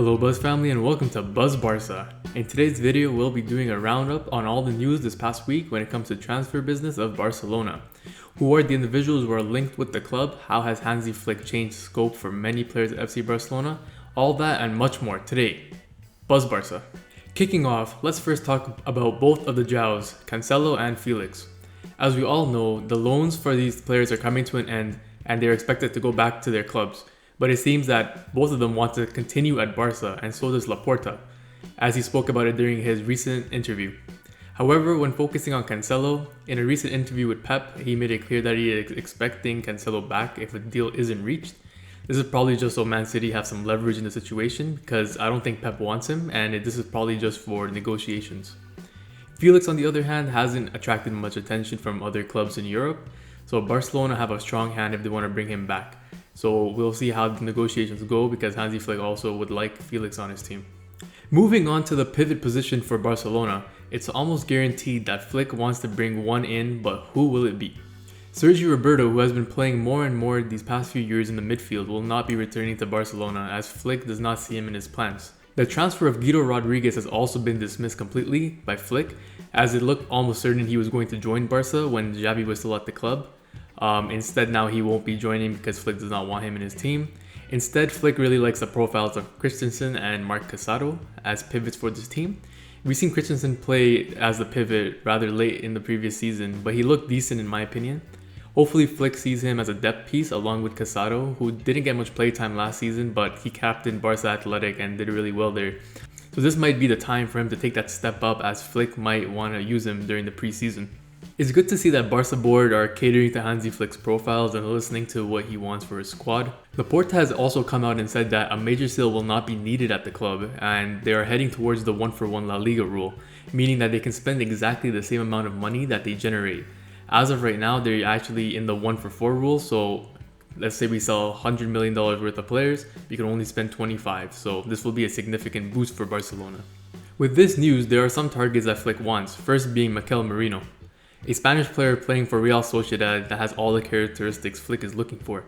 Hello BuzzFamily and welcome to BuzzBarca. In today's video, we'll be doing a roundup on all the news this past week when it comes to transfer business of Barcelona. Who are the individuals who are linked with the club? How has Hansi Flick changed scope for many players at FC Barcelona? All that and much more today. BuzzBarca. Kicking off, let's first talk about both of the Jows, Cancelo and Felix. As we all know, the loans for these players are coming to an end and they're expected to go back to their clubs. But it seems that both of them want to continue at Barca, and so does Laporta, as he spoke about it during his recent interview. However, when focusing on Cancelo, in a recent interview with Pep, he made it clear that he is expecting Cancelo back if a deal isn't reached. This is probably just so Man City have some leverage in the situation, because I don't think Pep wants him, and this is probably just for negotiations. Felix, on the other hand, hasn't attracted much attention from other clubs in Europe, so Barcelona have a strong hand if they want to bring him back. So we'll see how the negotiations go, because Hansi Flick also would like Felix on his team. Moving on to the pivot position for Barcelona, it's almost guaranteed that Flick wants to bring one in, but who will it be? Sergio Roberto, who has been playing more and more these past few years in the midfield, will not be returning to Barcelona as Flick does not see him in his plans. The transfer of Guido Rodriguez has also been dismissed completely by Flick, as it looked almost certain he was going to join Barca when Xavi was still at the club. Instead, now he won't be joining because Flick does not want him in his team. Instead, Flick really likes the profiles of Christensen and Marc Casado as pivots for this team. We've seen Christensen play as the pivot rather late in the previous season, but he looked decent in my opinion. Hopefully Flick sees him as a depth piece along with Casado, who didn't get much playtime last season, but he captained Barca Athletic and did really well there. So this might be the time for him to take that step up, as Flick might want to use him during the preseason. It's good to see that Barca board are catering to Hansi Flick's profiles and listening to what he wants for his squad. Laporta has also come out and said that a major sale will not be needed at the club, and they are heading towards the 1-for-1 La Liga rule, meaning that they can spend exactly the same amount of money that they generate. As of right now, they're actually in the 1-for-4 rule, so let's say we sell $100 million worth of players, we can only spend 25, so this will be a significant boost for Barcelona. With this news, there are some targets that Flick wants, first being Merino, a Spanish player playing for Real Sociedad that has all the characteristics Flick is looking for.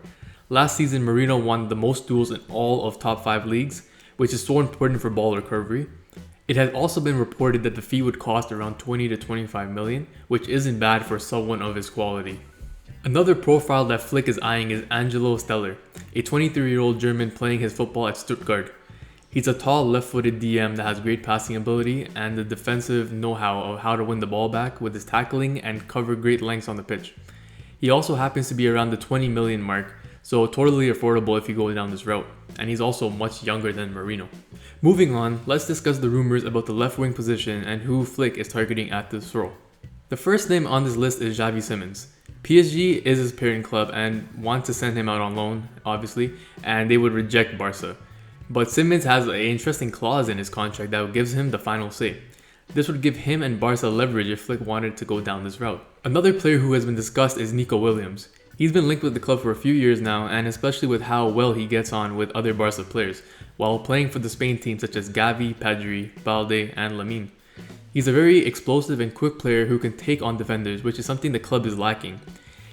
Last season, Merino won the most duels in all of top 5 leagues, which is so important for ball recovery. It has also been reported that the fee would cost around 20 to 25 million, which isn't bad for someone of his quality. Another profile that Flick is eyeing is Angelo Steller, a 23-year-old German playing his football at Stuttgart. He's a tall left-footed DM that has great passing ability and the defensive know-how of how to win the ball back with his tackling and cover great lengths on the pitch. He also happens to be around the 20 million mark, so totally affordable if you go down this route, and he's also much younger than Merino. Moving on, let's discuss the rumors about the left wing position and who Flick is targeting at this role. The first name on this list is Xavi Simons. PSG is his parent club and wants to send him out on loan, obviously, and they would reject Barca. But Simons has an interesting clause in his contract that gives him the final say. This would give him and Barca leverage if Flick wanted to go down this route. Another player who has been discussed is Nico Williams. He's been linked with the club for a few years now, and especially with how well he gets on with other Barca players, while playing for the Spain teams such as Gavi, Pedri, Balde, and Lamine. He's a very explosive and quick player who can take on defenders, which is something the club is lacking.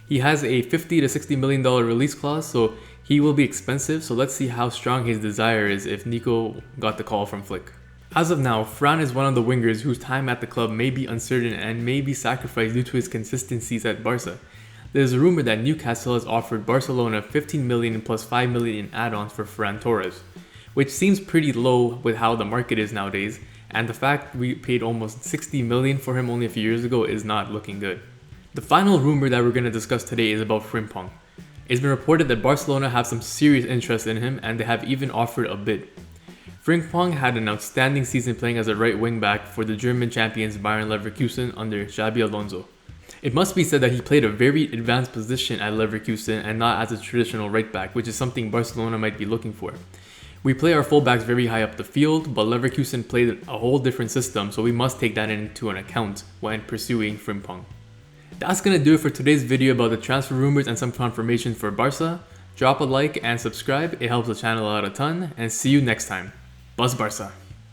He has a $50 to $60 million release clause, so he will be expensive, so let's see how strong his desire is if Nico got the call from Flick. As of now, Fran is one of the wingers whose time at the club may be uncertain and may be sacrificed due to his consistencies at Barca. There's a rumor that Newcastle has offered Barcelona 15 million plus 5 million in add-ons for Ferran Torres, which seems pretty low with how the market is nowadays, and the fact we paid almost 60 million for him only a few years ago is not looking good. The final rumor that we're going to discuss today is about Frimpong. It's been reported that Barcelona have some serious interest in him and they have even offered a bid. Frimpong had an outstanding season playing as a right wing back for the German champions Bayern Leverkusen under Xabi Alonso. It must be said that he played a very advanced position at Leverkusen and not as a traditional right back, which is something Barcelona might be looking for. We play our fullbacks very high up the field, but Leverkusen played a whole different system, so we must take that into an account when pursuing Frimpong. That's gonna do it for today's video about the transfer rumors and some confirmation for Barca. Drop a like and subscribe, it helps the channel out a ton, and see you next time. BuzzBarca.